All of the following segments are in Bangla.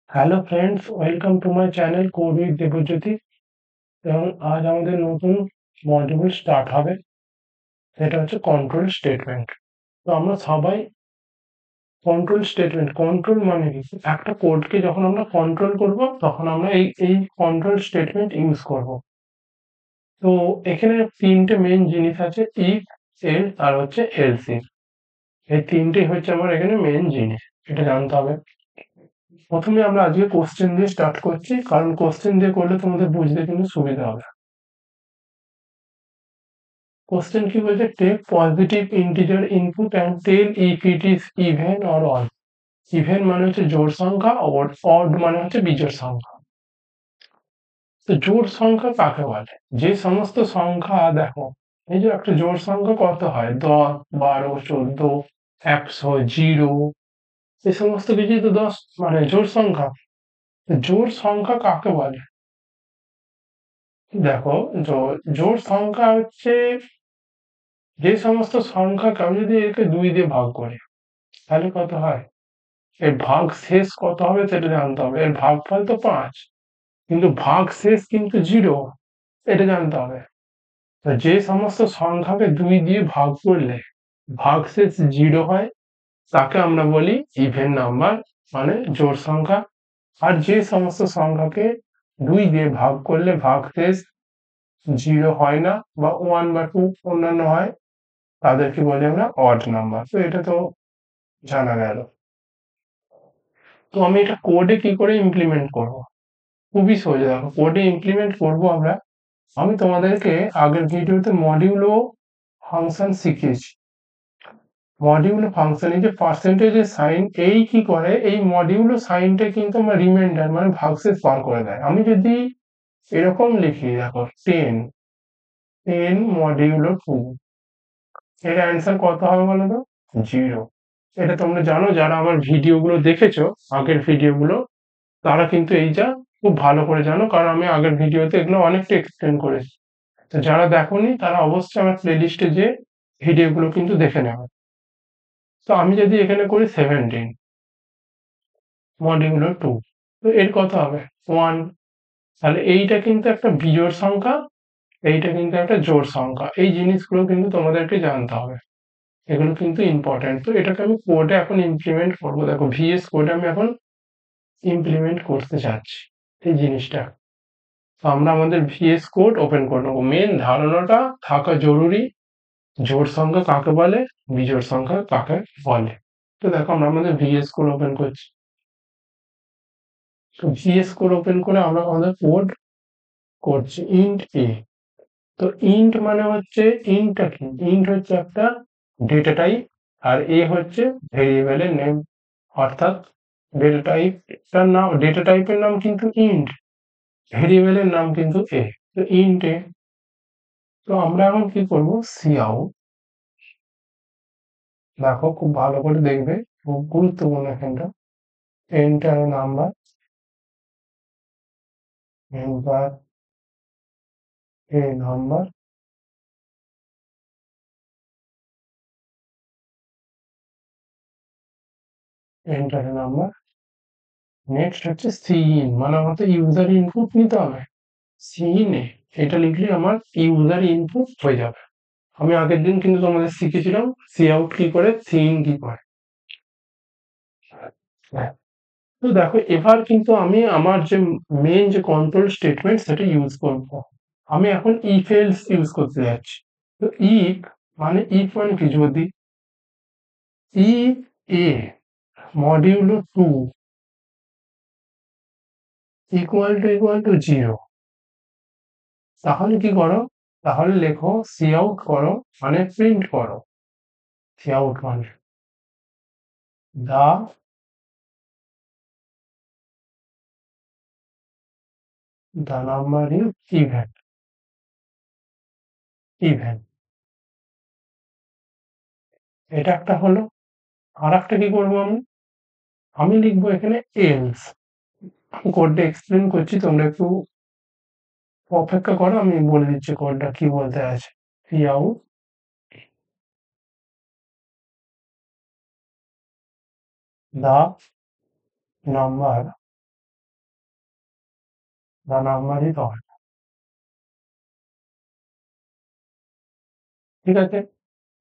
Hello friends, welcome to my channel code with Debjyoti. এবং আজ আমাদের নতুন মডিউল স্টার্ট হবে, সেটা হচ্ছে কন্ট্রোল স্টেটমেন্ট। তো আমরা সবাই কন্ট্রোল মানে কি, একটা কোডকে যখন আমরা কন্ট্রোল করব তখন আমরা এই কন্ট্রোল স্টেটমেন্ট ইউজ করব। তো এখানে তিনটে মেন জিনিস আছে, ইফ, এলস আর হচ্ছে এলস ইফ। এই তিনটেই হচ্ছে আমার এখানে মেন জিনিস, এটা জানতে হবে। প্রথমে আমরা আজকে কোশ্চেন দিয়ে স্টার্ট করছি, কারণ কোশ্চেন দিয়ে করলে তোমাদের বুঝতে কিন্তু সুবিধা হবে। কোশ্চেন কি বলছে, take positive integer input and tell if it is even or odd. Even মানে হচ্ছে জোড় সংখ্যা, অড মানে হচ্ছে বিজোড় সংখ্যা। তো জোড় সংখ্যা কাকে বলে? যে সমস্ত সংখ্যা, দেখো এই যে একটা জোড় সংখ্যা কত হয়, 10, 12, 14, 100, 0, এই সমস্ত কিছু তো 10 মানে জোড় সংখ্যা। তো জোড় সংখ্যা কাকে বলে? দেখো, জোড় সংখ্যা হচ্ছে যে সমস্ত সংখ্যাকে আমি যদি একে 2 দিয়ে ভাগ করি তাহলে কত হয়। এর ভাগ শেষ কত হবে সেটা জানতে হবে। এর ভাগফল তো 5, কিন্তু ভাগ শেষ কিন্তু 0, এটা জানতে হবে। তো যে সমস্ত সংখ্যাকে 2 দিয়ে ভাগ করলে ভাগশেষ 0 হয় তাকে আমরা বলি ইভেন নাম্বার, মানে জোড় সংখ্যা। আর যে সমস্ত সংখ্যাকে 2 দিয়ে ভাগ করলে ভাগশেষ 0 হয় না, বা 1 বা 2 অন্যান্য হয়, তাদেরকে বলি আমরা অড নাম্বার। তো এটা তো জানা গেল। তো আমি এটা কোডে কি করে ইমপ্লিমেন্ট করব? খুবই সোজা। দেখো, কোডে ইমপ্লিমেন্ট করব আমরা। আমি তোমাদেরকে আগের ভিডিওতে মডিউল ও ফাংশন শিখিয়েছি। মডিউল ও ফাংশন, এই যে পার্সেন্টেজের সাইন, এই কি করে, এই মডিউল ও সাইনটা কিন্তু আমার রিমাইন্ডার মানে ভাগশেষ বার করে দেয়। আমি যদি এরকম লিখি, দেখো 10 মডিউলো 2, এর অ্যান্সার কত হবে বলো তো? 0। এটা তোমরা জানো, যারা আমার ভিডিওগুলো দেখেছো, আগের ভিডিওগুলো, তারা কিন্তু এইটা খুব ভালো করে জানো, কারণ আমি আগের ভিডিওতে এগুলো অনেকটা এক্সপ্লেন করেছি। তো যারা দেখোনি তারা অবশ্যই আমার প্লে লিস্টে যে ভিডিওগুলো কিন্তু দেখে নেবে। তো আমি যদি এখানে করি 17 মডিউলো 2, তো এর কত হবে? 1। তাহলে এইটা কিন্তু একটা বিজোড় সংখ্যা, এইটা কিন্তু একটা জোড় সংখ্যা। এই জিনিসগুলো কিন্তু তোমাদেরকে জানতে হবে, এগুলো কিন্তু ইম্পর্টেন্ট। তো এটাকে আমি কোডে এখন ইমপ্লিমেন্ট করবো। দেখো, ভিএস কোডে আমি এখন ইমপ্লিমেন্ট করতে চাচ্ছি এই জিনিসটা। তো আমরা আমাদের ভিএস কোড ওপেন করে নেবো। মেন ধারণাটা থাকা জরুরি, জোড় সংখ্যা কাকে বলে, বিজোড় সংখ্যা কাকে বলে। তো দেখো, আমরা আমাদের ভিএস কোড ওপেন করছি। তো ভিএস কোড ওপেন করে আমরা আমাদের কোড করছি ইন্ট এ। তো ইন্ট মানে হচ্ছে, ইন্টটা কি, ইন্ট হচ্ছে একটা ডেটা টাইপ, আর এ হচ্ছে ভেরিয়েবলের নেম। অর্থাৎ ডেটা টাইপের নাম কিন্তু ইন্ট, ভেরিয়েবলের নাম কিন্তু এ। তো ইন্ট এ। তো আমরা এখন কি করব, সি আউট। দেখো, খুব ভালো করে দেখবে, খুব গুরুত্বপূর্ণ এখানটা। Enter number, enter a number, enter a number. Next হচ্ছে সিইন, মানে আমাদের ইউজার ইনপুট নিতে হবে। সিইন এ এটা লিখলে আমার ইউজার ইনপুট হয়ে যাবে। আমি আগের দিন কিন্তু তোমাদের শিখেছিলাম সি আউট কি করে, সিইন কি করে। হ্যাঁ। তো দেখো, এবার কিন্তু আমি আমার যে মেন যে কন্ট্রোল স্টেটমেন্ট সেটা ইউজ করব। আমি এখন ইফ এলস ইউজ করতে যাচ্ছি। তো ইফ মানে কি, যদি if A modulo 2 equal to 0, তাহলে কি করো, তাহলে লেখো সি আউট করো, মানে প্রিন্ট করো। সি আউট মানে the number is even. Even, এটা একটা হলো। আর একটা কি করবো, আমি আমি লিখবো এখানে এলস। আমি কোডটা এক্সপ্লেন করছি, তোমরা একটু অপেক্ষা করো, আমি বলে দিচ্ছি কোডটা কি বলতে আছে। Cout the number the number is odd। ঠিক আছে?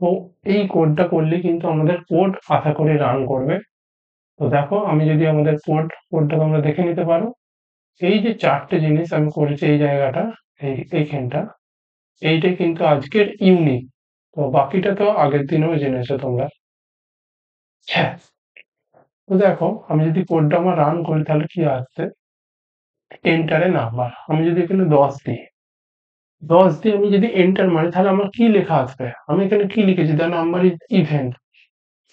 তো এই কোডটা করলে কিন্তু আমাদের কোড আশা করি রান করবে। তো দেখো আমি যদি আমাদের কোডটা তোমরা দেখে নিতে পারো। এই যে ৪ টে জিনিস আমি করেছি এই জায়গাটা, এইখানটা, এইটাই কিন্তু আজকের ইউনিক। তো বাকিটা তো আগের দিনেও জেনেছো তোমরা। হ্যাঁ, তো দেখো আমি যদি কোডটা আমার রান করি তাহলে কি আসছে? এন্টারে নাম্বার। আমি যদি এখানে ১০ দিই, ১০ দিয়ে আমি যদি এন্টার মারি তাহলে আমার কি লেখা আসবে? আমি এখানে কি লিখেছি? The number is even.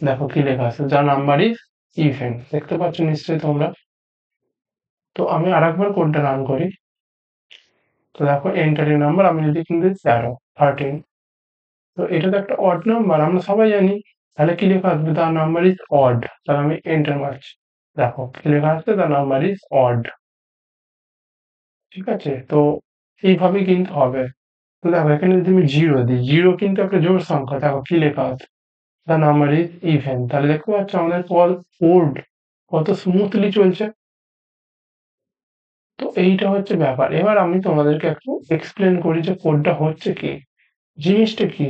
দেখো কি লেখা আছে? The number is even. দেখতে পাচ্ছ নিশ্চয়ই তোমরা? তো আমি আরেকবার কোডটা রান করি। তো দেখো এন্টারের নাম্বার আমি যদি কিন্তু ১৩, 13। তো এটা তো একটা অড নাম্বার আমরা সবাই জানি। তাহলে কি লেখা আসবে? The number is odd. তাহলে আমি এন্টার মারছি। দেখো কি লেখা আসছে? The number is odd. ঠিক আছে? তো এইভাবেই কিন্তু হবে। তো দেখো এখানে যদি আমি 0 দিই, 0 কিন্তু একটা জোড় সংখ্যা। দেখো কি লেখা আছে? The number is even. তাহলে দেখতে পাচ্ছ আমাদের কোড কত স্মুথলি চলছে। তো এইটা হচ্ছে ব্যাপার। এবার আমি তোমাদেরকে একটু এক্সপ্লেন করি যে কোডটা হচ্ছে কি, জিনিসটা কি।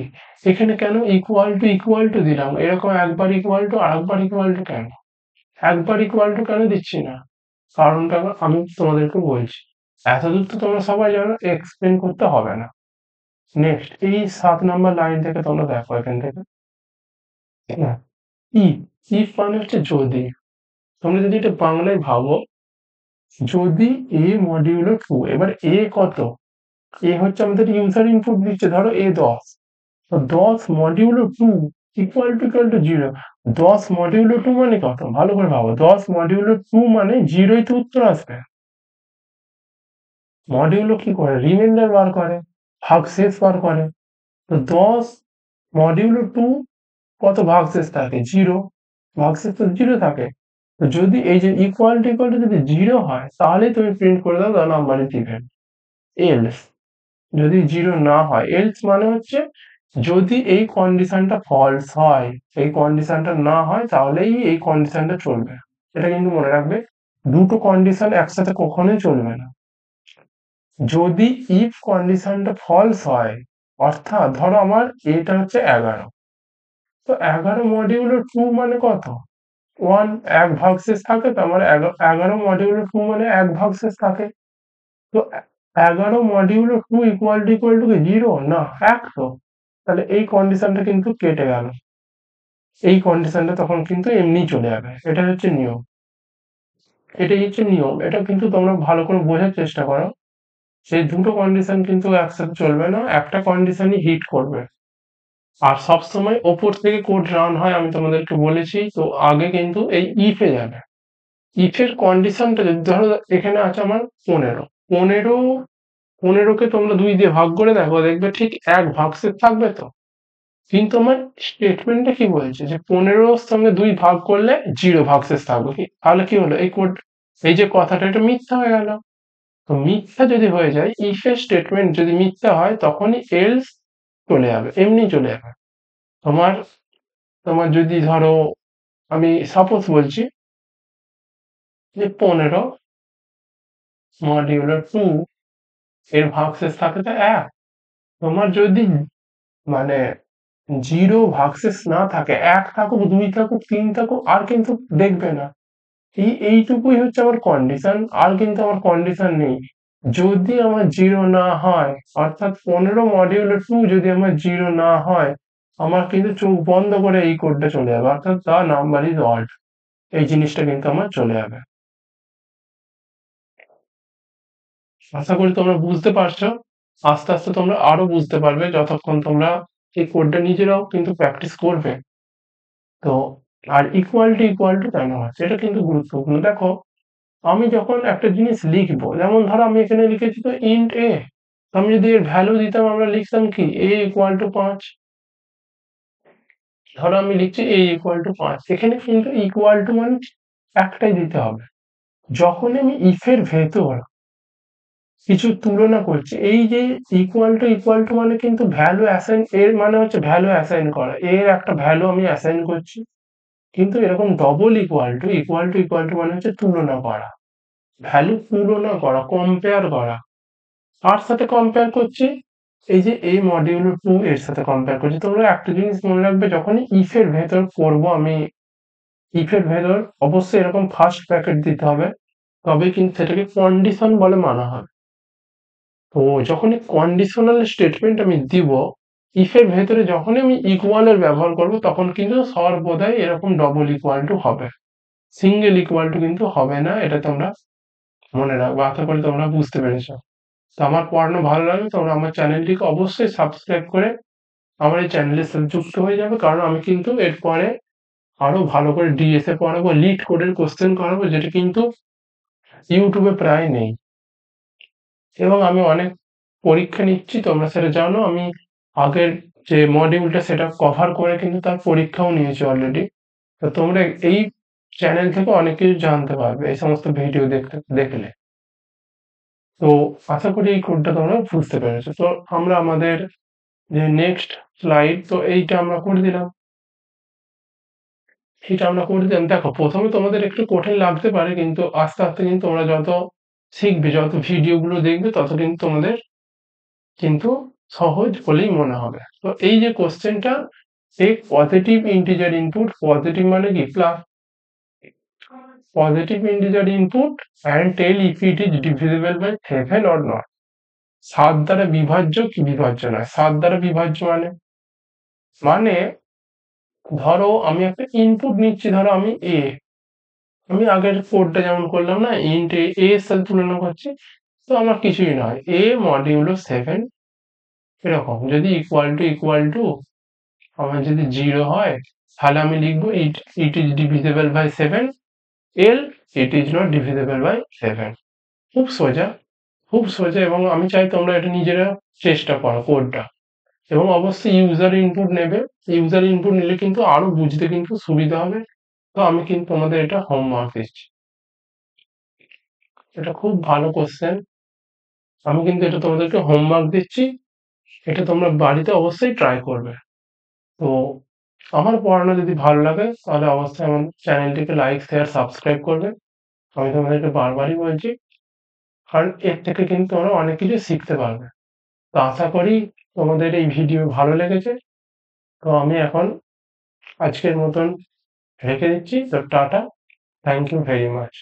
এখানে কেন ইকুয়াল টু দিলাম? এরকম একবার ইকুয়াল টু আরেকবার ইকুয়াল টু কেন? একবার ইকুয়াল টু কেন দিচ্ছি না? কারণটা আমি তোমাদেরকে বলছি। এতদূর তো তোমরা সবাই জানো, এক্সপ্লেন করতে হবে না। নেক্সট এই ৭ নাম্বার লাইন থেকে তোমরা দেখো এখান থেকে। হ্যাঁ, ইফ, ইফ মানে হচ্ছে যদি। তোমরা যদি এটা বাংলায় ভাবো, যদি এ মডিউলো 2, এবার এ কত? এ হচ্ছে আমাদের ইউজার ইনপুট দিচ্ছে, ধরো এ ১০। তো ১০ মডিউলো 2 ইকুয়াল টু 0। ১০ মডিউলো 2 মানে কত? ভালো করে ভাবো। ১০ মডিউলো 2 মানে 0ই তো উত্তর আসবে। মডিউলো কি করে? রিমাইন্ডার বার করে, ভাগশেষ বার করে। তো ১০ মডিউলো 2 কত ভাগশেষ থাকে? 0। ভাগশেষ তো 0 থাকে। তো যদি এই যে ইকুয়াল টু যদি 0 হয় তাহলেই তুমি প্রিন্ট করে দাও the number is even. Else যদি 0 না হয়, এলস মানে হচ্ছে যদি এই কন্ডিশনটা ফলস হয়, এই কন্ডিশনটা না হয় তাহলেই এই কন্ডিশনটা চলবে। এটা কিন্তু মনে রাখবে, দুটো কন্ডিশন একসাথে কখনোই চলবে না। যদি ইফ কন্ডিশনটা ফলস হয়, অর্থাৎ ধরো আমার এটা হচ্ছে 11, তো 11 মডিউলো 2 মানে কত? 1, এক ভাগশেষ থাকে, তো আমার 11 মডিউলো 2 মানে এক ভাগশেষ থাকে। তো 11 মডিউলো 2 ইকুয়াল টু কি 0? না, 1 তো। তাহলে এই কন্ডিশনটা কিন্তু কেটে গেল। এই কন্ডিশনটা তখন কিন্তু এমনিই চলে যাবে। এটা হচ্ছে নিয়ম। এটাই হচ্ছে নিয়ম। এটা কিন্তু তোমরা ভালো করে বোঝার চেষ্টা করো। সেই দুটো কন্ডিশন কিন্তু একসাথে চলবে না। একটা কন্ডিশনই হিট করবে। আর সবসময় ওপর থেকে কোড রান হয় আমি তোমাদেরকে বলেছি। তো আগে কিন্তু এই ইফে যাবে। ইফের কন্ডিশনটা যদি ধরো এখানে আছে আমার 15, 15, 15কে তোমরা 2 দিয়ে ভাগ করে দেখো, দেখবে ঠিক এক ভাগশেষ থাকবে তো। কিন্তু আমার স্টেটমেন্টটা কি বলছে যে 15 সঙ্গে 2 ভাগ করলে 0 ভাগশেষ থাকবে। কি তাহলে কি হলো? এই কোড, এই যে কথাটা, এটা মিথ্যা হয়ে গেল। তো মিথ্যা যদি হয়ে যায়, ইফ এর স্টেটমেন্ট যদি মিথ্যা হয় তখনই এলস চলে যাবে, এমনি চলে যাবে। তোমার তোমার যদি ধরো আমি সাপোজ বলছি যে 15 মডিউলো 2 এর ভাগশেষ থাকে তো 1। তোমার যদি মানে 0 ভাগশেষ না থাকে, 1 থাকুক, 2 থাকুক, 3 থাকুক, আর কিন্তু দেখবে না। এইটুকুই হচ্ছে আমার কন্ডিশন, আর কিন্তু আমার কন্ডিশন নেই। যদি আমার 0 না হয়, অর্থাৎ 15 মডিউলো 2 যদি আমার 0 না হয়, আমার কিন্তু চোখ বন্ধ করে এই কোডটা চলে যাবে, অর্থাৎ দ্য নাম্বার ইজ অড। এই জিনিসটা কিন্তু আমার চলে যাবে। আশা করি তোমরা বুঝতে পারছো। আস্তে আস্তে তোমরা আরো বুঝতে পারবে যতক্ষণ তোমরা এই কোডটা নিজেরাও কিন্তু প্র্যাকটিস করবে। তো আর ইকুয়াল টু কেন হয় সেটা কিন্তু গুরুত্বপূর্ণ। দেখো আমি যখন একটা জিনিস লিখবো, যেমন ধরো আমি এখানে লিখেছি তো ইন্ট এ, আমি যদি এর ভ্যালু দিতাম আমরা লিখতাম কি এ ইকুয়াল টু 5। ধরো আমি লিখছি এ ইকুয়াল টু 5, এখানে কিন্তু ইকুয়াল টু মানে একটাই দিতে হবে। যখন আমি ইফের ভেতর কিছু তুলনা করছি, এই যে ইকুয়াল টু মানে কিন্তু ভ্যালু অ্যাসাইন, এর মানে হচ্ছে ভ্যালু অ্যাসাইন করা, এর একটা ভ্যালু আমি অ্যাসাইন করছি। কিন্তু এরকম ডবল ইকুয়াল টু মানে হচ্ছে তুলনা করা। ভ্যালু তুলনা করা, কম্পেয়ার করা। কার সাথে কম্পেয়ার করছি? এই যে এই মডিউল 2 এর সাথে কম্পেয়ার করছি। তোমরা একটা জিনিস মনে রাখবে, যখনই ইফ এর ভেতর করবো আমি, ইফ এর ভেতর অবশ্যই এরকম ফার্স্ট ব্র্যাকেট দিতে হবে, তবে কিন্তু সেটাকে কন্ডিশন বলে মানা হয়। তো যখনই কন্ডিশনাল স্টেটমেন্ট আমি দিব, ইফ এর ভেতরে যখনই আমি ইকুয়াল এর ব্যবহার করব, তখন কিন্তু সর্বদাই এরকম ডবল ইকুয়াল টু হবে, সিঙ্গেল ইকুয়াল টু কিন্তু হবে না। এটা তোমরা মনে রাখবে। আশা করি তোমরা বুঝতে পেরেছো। তো আমার পড়ানো ভালো লাগলে তোমরা আমার চ্যানেলটিকে অবশ্যই সাবস্ক্রাইব করে আমার এই চ্যানেলের সাথে যুক্ত হয়ে যাবে, কারণ আমি কিন্তু এরপরে আরো ভালো করে ডিএসএ পড়াবো, লিড কোডের কোশ্চেন করাবো, যেটা কিন্তু ইউটিউবে প্রায় নেই। এবং আমি অনেক পরীক্ষা নিচ্ছি, তোমরা সেটা জানো। আমি আগের যে মডিউলটা সেটা কভার করে কিন্তু তার পরীক্ষাও নিয়েছি অলরেডি। তো তোমরা এই চ্যানেল থেকে অনেক কিছু জানতে পারবে এই সমস্ত ভিডিও দেখলে। তো আশা করি এই কোডটা তোমরা বুঝতে পেরেছো। তো আমরা আমাদের যে নেক্সট স্লাইড, তো এইটা আমরা করে দিলাম। দেখো, প্রথমে তোমাদের একটু কঠিন লাগতে পারে, কিন্তু আস্তে আস্তে কিন্তু তোমরা যত শিখবে, যত ভিডিও গুলো দেখবে, তত কিন্তু তোমাদের কিন্তু সহজ বলেই মনে হবে। তো এই যে কোশ্চেনটা, take positive integer input, positive মানে কি plus, positive integer input and tell if it is divisible by 7 or not. 7 দ্বারা বিভাজ্য কি বিভাজ্য নয়। 7 দ্বারা বিভাজ্য মানে, মানে ধরো আমি একটা ইনপুট নিচ্ছি, ধরো আমি এ, আমি আগের কোডটা যেমন করলাম না, ইন্ট এ এর সাথে তুলনা করছি। তো আমার কিছুই নয়, এ মডিউলো 7 এরকম যদি ইকুয়াল টু আমার যদি 0 হয়, তাহলে আমি লিখবো it is divisible by 7, else it is not divisible by 7। খুব সোজা, খুব সোজা। এবং আমি চাই তোমরা এটা নিজেরা চেষ্টা করো কোডটা, এবং অবশ্যই ইউজার ইনপুট নেবে। ইউজার ইনপুট নিলে কিন্তু আরো বুঝতে কিন্তু সুবিধা হবে। তো আমি কিন্তু তোমাদের এটা হোমওয়ার্ক দিচ্ছি। এটা খুব ভালো কোশ্চেন, আমি কিন্তু এটা তোমাদেরকে হোমওয়ার্ক দিচ্ছি। এটা তোমরা বাড়িতে অবশ্যই ট্রাই করবে। তো আমার পড়ানো যদি ভালো লাগে, তাহলে অবশ্যই আমার চ্যানেলটিকে লাইক শেয়ার সাবস্ক্রাইব করবে। আমি তোমাদেরকে বারবারই বলছি, কারণ এর থেকে কিন্তু তোমরা অনেক কিছু শিখতে পারবে। তো আশা করি তোমাদের এই ভিডিও ভালো লেগেছে। তো আমি এখন আজকের মতন রেখে দিচ্ছি। তো tata, thank you very much.